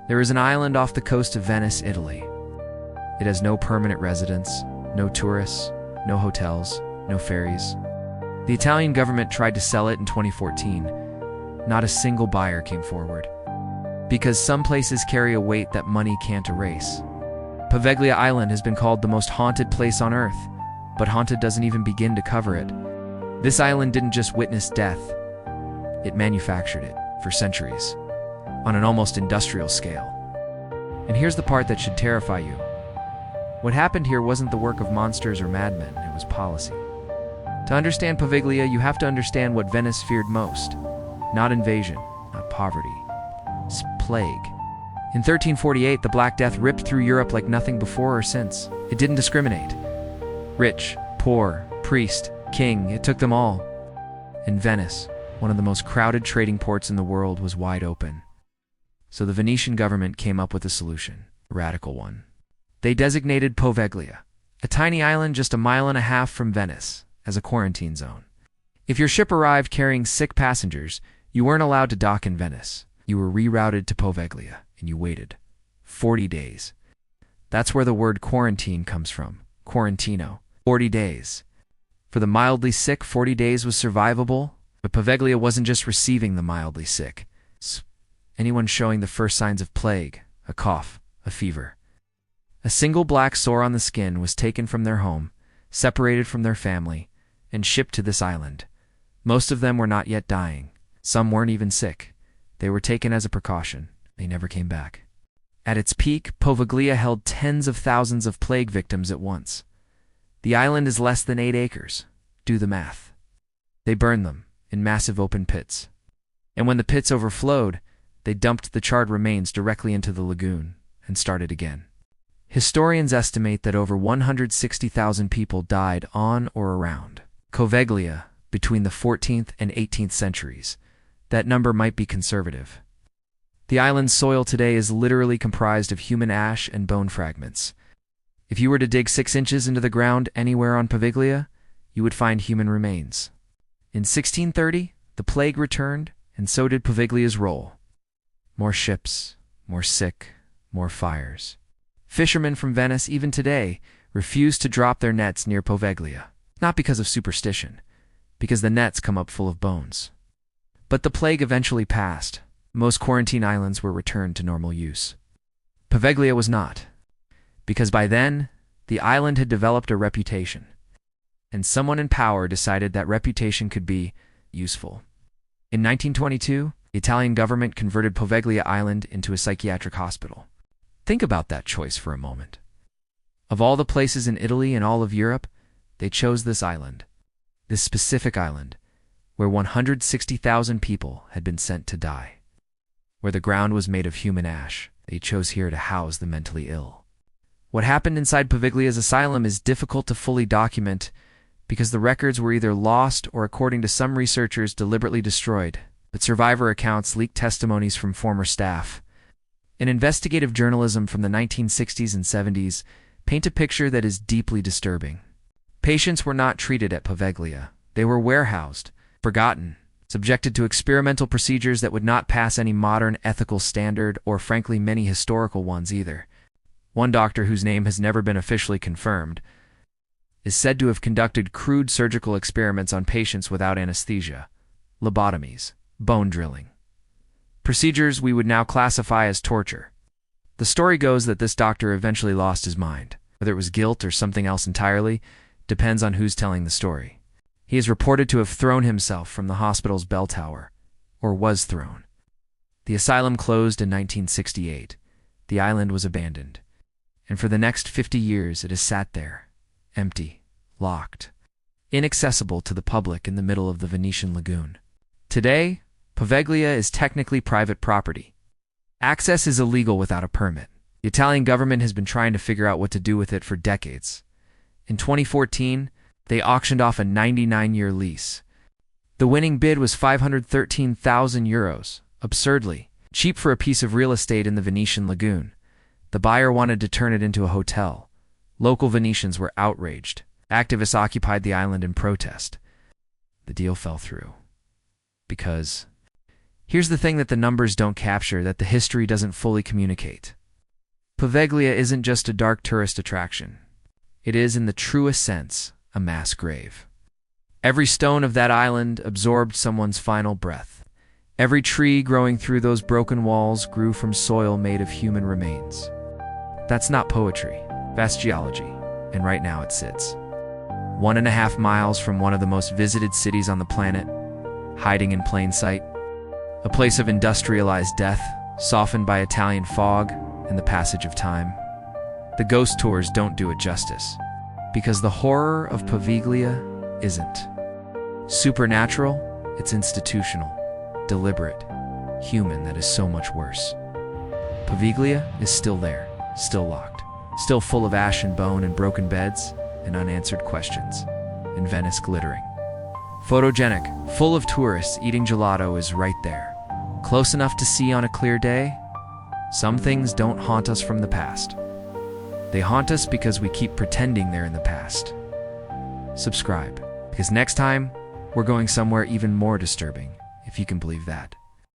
There is an island off the coast of Venice, Italy. It has no permanent residents, no tourists, no hotels, no ferries. The Italian government tried to sell it in 2014. Not a single buyer came forward. Because some places carry a weight that money can't erase. Poveglia Island has been called the most haunted place on Earth, but haunted doesn't even begin to cover it. This island didn't just witness death, it manufactured it for centuries, on an almost industrial scale. And here's the part that should terrify you. What happened here wasn't the work of monsters or madmen, it was policy. To understand Poveglia, you have to understand what Venice feared most. Not invasion, not poverty. It's plague. In 1348, the Black Death ripped through Europe like nothing before or since. It didn't discriminate. Rich, poor, priest, king, it took them all. And Venice, one of the most crowded trading ports in the world, was wide open. So the Venetian government came up with a solution, a radical one. They designated Poveglia, a tiny island just 1.5 miles from Venice, as a quarantine zone. If your ship arrived carrying sick passengers, you weren't allowed to dock in Venice. You were rerouted to Poveglia, and you waited 40 days. That's where the word quarantine comes from, quarantino, 40 days. For the mildly sick, 40 days was survivable, but Poveglia wasn't just receiving the mildly sick. Anyone showing the first signs of plague, a cough, a fever. A single black sore on the skin was taken from their home, separated from their family, and shipped to this island. Most of them were not yet dying. Some weren't even sick. They were taken as a precaution. They never came back. At its peak, Poveglia held tens of thousands of plague victims at once. The island is less than 8 acres. Do the math. They burned them in massive open pits. And when the pits overflowed, they dumped the charred remains directly into the lagoon and started again. Historians estimate that over 160,000 people died on or around Poveglia between the 14th and 18th centuries. That number might be conservative. The island's soil today is literally comprised of human ash and bone fragments. If you were to dig 6 inches into the ground anywhere on Poveglia, you would find human remains. In 1630, the plague returned, and so did Poveglia's role. More ships, more sick, more fires. Fishermen from Venice, even today, refuse to drop their nets near Poveglia, not because of superstition, because the nets come up full of bones. But the plague eventually passed. Most quarantine islands were returned to normal use. Poveglia was not, because by then, the island had developed a reputation, and someone in power decided that reputation could be useful. In 1922, the Italian government converted Poveglia Island into a psychiatric hospital. Think about that choice for a moment. Of all the places in Italy and all of Europe, they chose this island, this specific island, where 160,000 people had been sent to die. Where the ground was made of human ash, they chose here to house the mentally ill. What happened inside Poveglia's asylum is difficult to fully document because the records were either lost or, according to some researchers, deliberately destroyed. But survivor accounts leaked testimonies from former staff. And investigative journalism from the 1960s and 70s paint a picture that is deeply disturbing. Patients were not treated at Poveglia. They were warehoused, forgotten, subjected to experimental procedures that would not pass any modern ethical standard or, frankly, many historical ones either. One doctor, whose name has never been officially confirmed, is said to have conducted crude surgical experiments on patients without anesthesia, lobotomies, bone drilling. Procedures we would now classify as torture. The story goes that this doctor eventually lost his mind. Whether it was guilt or something else entirely, depends on who's telling the story. He is reported to have thrown himself from the hospital's bell tower, or was thrown. The asylum closed in 1968. The island was abandoned. And for the next 50 years it has sat there, empty, locked, inaccessible to the public in the middle of the Venetian Lagoon. Today, Poveglia is technically private property. Access is illegal without a permit. The Italian government has been trying to figure out what to do with it for decades. In 2014, they auctioned off a 99-year lease. The winning bid was €513,000, absurdly cheap for a piece of real estate in the Venetian Lagoon. The buyer wanted to turn it into a hotel. Local Venetians were outraged. Activists occupied the island in protest. The deal fell through. Because Here's the thing that the numbers don't capture, that the history doesn't fully communicate. Poveglia isn't just a dark tourist attraction. It is, in the truest sense, a mass grave. Every stone of that island absorbed someone's final breath. Every tree growing through those broken walls grew from soil made of human remains. That's not poetry, that's geology, and right now it sits 1.5 miles from one of the most visited cities on the planet, hiding in plain sight. A place of industrialized death, softened by Italian fog and the passage of time. The ghost tours don't do it justice, because the horror of Poveglia isn't supernatural, it's institutional, deliberate, human. That is so much worse. Poveglia is still there, still locked, still full of ash and bone and broken beds and unanswered questions, and Venice glittering. Photogenic, full of tourists eating gelato, is right there, close enough to see on a clear day. Some things don't haunt us from the past. They haunt us because we keep pretending they're in the past. Subscribe, because next time, we're going somewhere even more disturbing, if you can believe that.